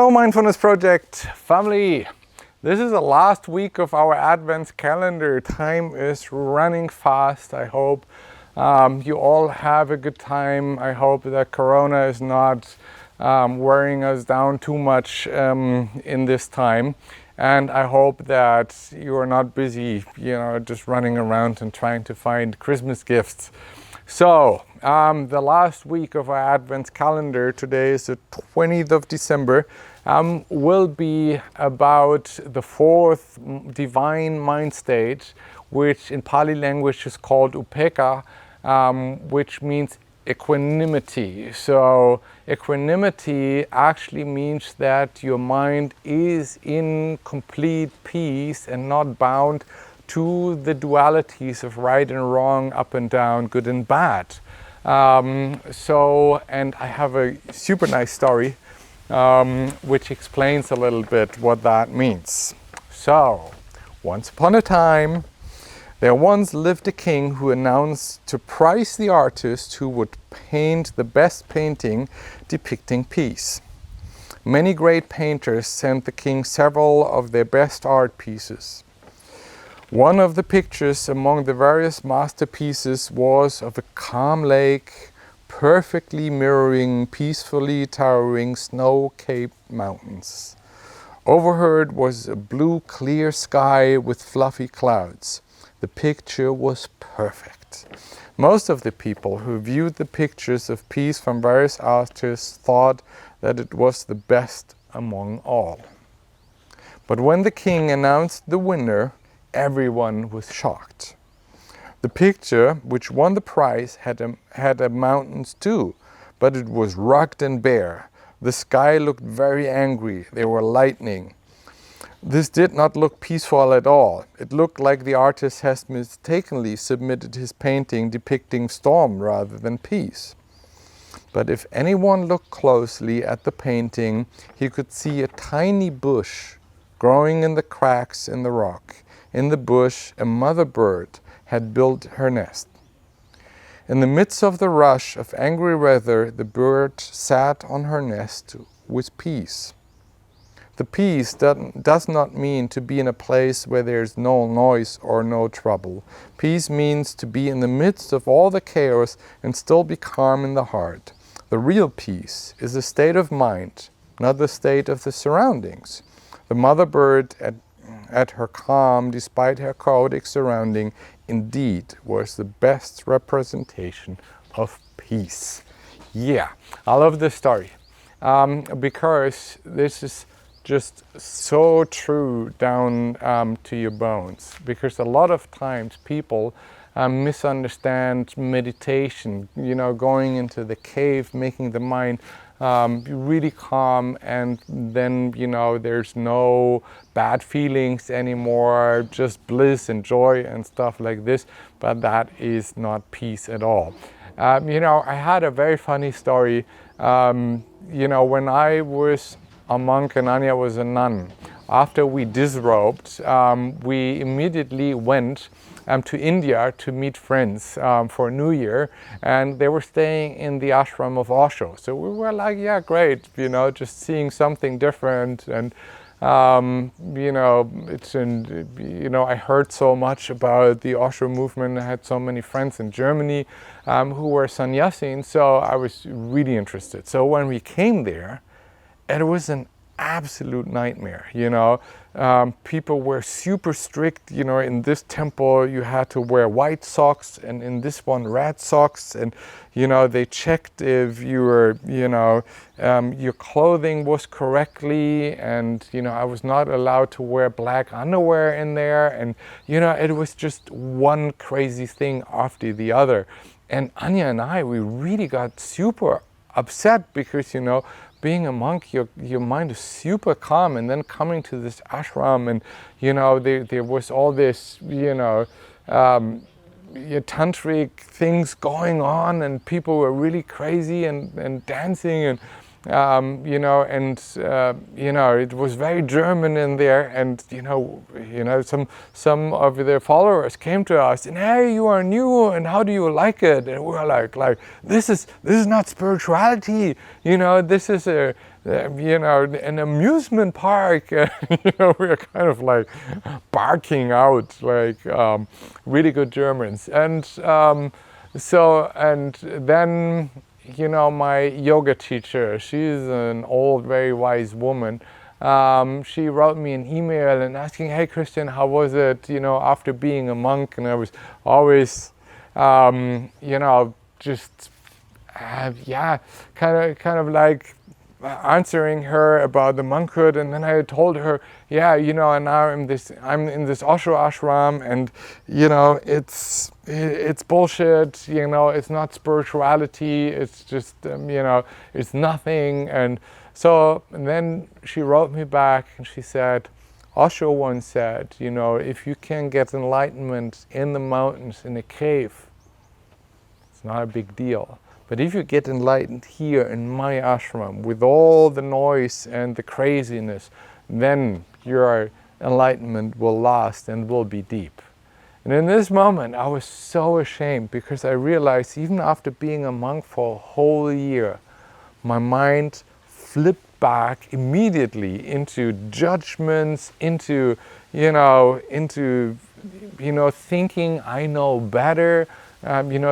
Hello Mindfulness Project family. This is the last week of our Advent calendar. Time is running fast. I hope you all have a good time. I hope that Corona is not wearing us down too much in this time. And I hope that you are not busy, just running around and trying to find Christmas gifts. So, the last week of our Advent calendar, today is the 20th of December, will be about the fourth divine mind state, which in Pali language is called Upekkha, which means equanimity. So equanimity actually means that your mind is in complete peace and not bound to the dualities of right and wrong, up and down, good and bad. And I have a super nice story which explains a little bit what that means. So, once upon a time, there once lived a king who announced to prize the artist who would paint the best painting depicting peace. Many great painters sent the king several of their best art pieces. One of the pictures among the various masterpieces was of a calm lake, perfectly mirroring peacefully towering snow-capped mountains. Overhead was a blue, clear sky with fluffy clouds. The picture was perfect. Most of the people who viewed the pictures of peace from various artists thought that it was the best among all. But when the king announced the winner, everyone was shocked. The picture, which won the prize, had mountains too, but it was rugged and bare. The sky looked very angry. There were lightning. This did not look peaceful at all. It looked like the artist has mistakenly submitted his painting depicting storm rather than peace. But if anyone looked closely at the painting, he could see a tiny bush growing in the cracks in the rock. In the bush, a mother bird had built her nest. In the midst of the rush of angry weather, the bird sat on her nest with peace. The peace does not mean to be in a place where there is no noise or no trouble. Peace means to be in the midst of all the chaos and still be calm in the heart. The real peace is a state of mind, not the state of the surroundings. The mother bird at her calm, despite her chaotic surrounding, indeed was the best representation of peace. Yeah, I love this story because this is just so true down to your bones. Because a lot of times people misunderstand meditation, going into the cave, making the mind really calm, and then there's no bad feelings anymore, just bliss and joy and stuff like this. But that is not peace at all. I had a very funny story. When I was a monk and Anya was a nun, after we disrobed, we immediately went to India to meet friends for New Year, and they were staying in the ashram of Osho. So we were like, yeah, great, just seeing something different. And I heard so much about the Osho movement. I had so many friends in Germany who were sannyasin, so I was really interested. So when we came there, it was an absolute nightmare. People were super strict. In this temple you had to wear white socks, and in this one red socks, and they checked if you were your clothing was correctly, and I was not allowed to wear black underwear in there, and it was just one crazy thing after the other. And Anya and I, we really got super upset because being a monk, your mind is super calm, and then coming to this ashram, and there was all this tantric things going on, and people were really crazy and dancing, and it was very German in there, and some of their followers came to us and, hey, you are new, and how do you like it? And we were like this is not spirituality, this is an amusement park. We are kind of like barking out like really good Germans. And and then, my yoga teacher, she's an old, very wise woman. She wrote me an email and asking, "Hey Christian, how was it, after being a monk?" And I was always, just, kind of like answering her about the monkhood. And then I told her, and now I'm in this Osho ashram, and it's bullshit. It's not spirituality. It's just it's nothing. And then she wrote me back and she said, Osho once said, if you can get enlightenment in the mountains in a cave, it's not a big deal. But if you get enlightened here in my ashram with all the noise and the craziness, then your enlightenment will last and will be deep. And in this moment, I was so ashamed, because I realized even after being a monk for a whole year, my mind flipped back immediately into judgments, into thinking I know better,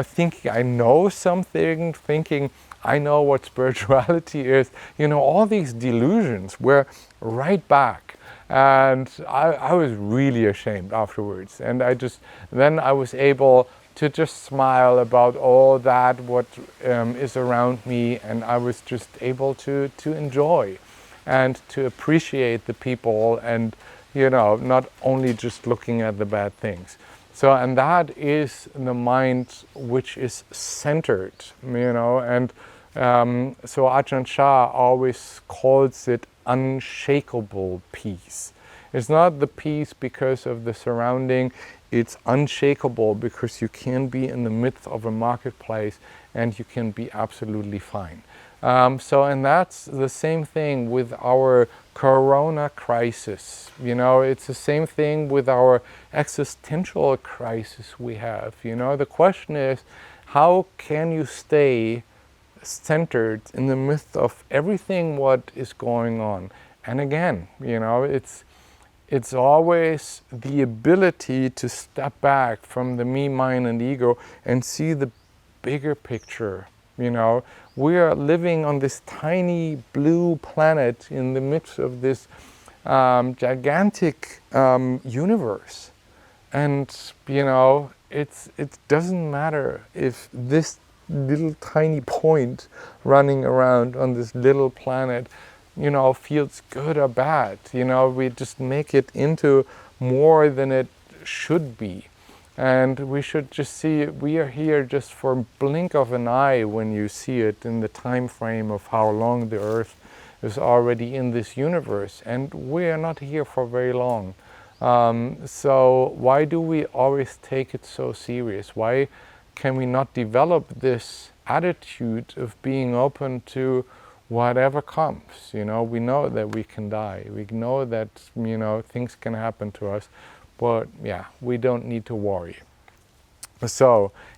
thinking I know something, thinking I know what spirituality is. All these delusions were right back. And I was really ashamed afterwards. And then I was able to just smile about all that, what is around me. And I was just able to enjoy and to appreciate the people, and, not only just looking at the bad things. And that is the mind which is centered, and so Ajahn Chah always calls it unshakable peace. It's not the peace because of the surrounding, it's unshakable because you can be in the midst of a marketplace and you can be absolutely fine. And that's the same thing with our corona crisis. It's the same thing with our existential crisis we have. The question is, how can you stay centered in the midst of everything what is going on? And again, it's always the ability to step back from the me, mine, and ego and see the bigger picture. We are living on this tiny blue planet in the midst of this gigantic universe. And, it doesn't matter if this little tiny point running around on this little planet, feels good or bad. We just make it into more than it should be. And we should just see we are here just for a blink of an eye when you see it in the time frame of how long the Earth is already in this universe. And we are not here for very long. So why do we always take it so serious? Why can we not develop this attitude of being open to whatever comes? We know that we can die. We know that, things can happen to us. But we don't need to worry.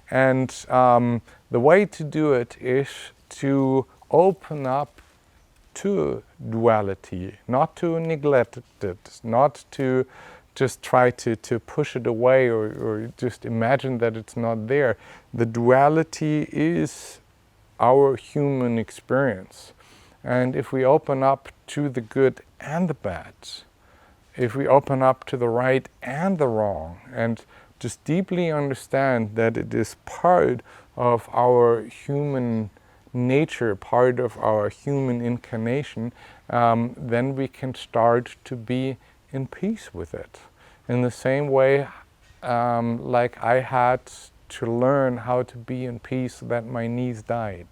And the way to do it is to open up to duality, not to neglect it, not to just try to push it away or just imagine that it's not there. The duality is our human experience. And if we open up to the good and the bad, if we open up to the right and the wrong, and just deeply understand that it is part of our human nature, part of our human incarnation, then we can start to be in peace with it. In the same way, like I had to learn how to be in peace that my niece died.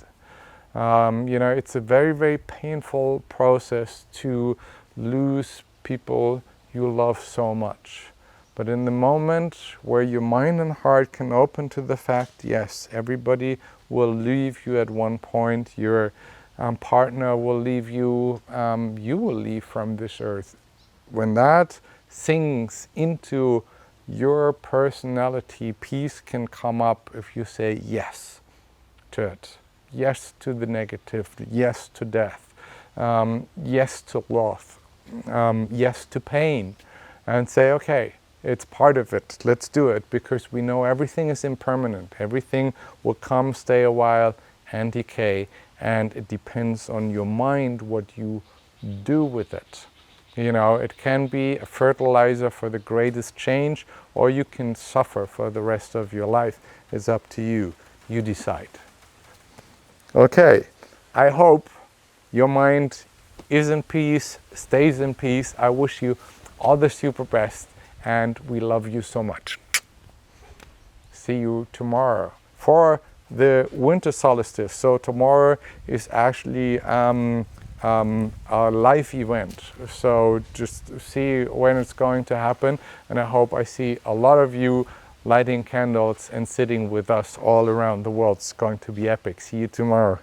It's a very, very painful process to lose people you love so much. But in the moment where your mind and heart can open to the fact, yes, everybody will leave you at one point, your partner will leave you, you will leave from this earth. When that sinks into your personality, peace can come up if you say yes to it. Yes to the negative, yes to death. yes to loss, yes to pain, and say, okay, it's part of it, let's do it, because we know everything is impermanent, everything will come, stay a while, and decay, and it depends on your mind what you do with it. You know, it can be a fertilizer for the greatest change, or you can suffer for the rest of your life. It's up to you. You decide. Okay, I hope your mind is in peace, stays in peace. I wish you all the super best, and we love you so much. See you tomorrow for the winter solstice. So tomorrow is actually a live event. So just see when it's going to happen, and I hope I see a lot of you lighting candles and sitting with us all around the world. It's going to be epic. See you tomorrow.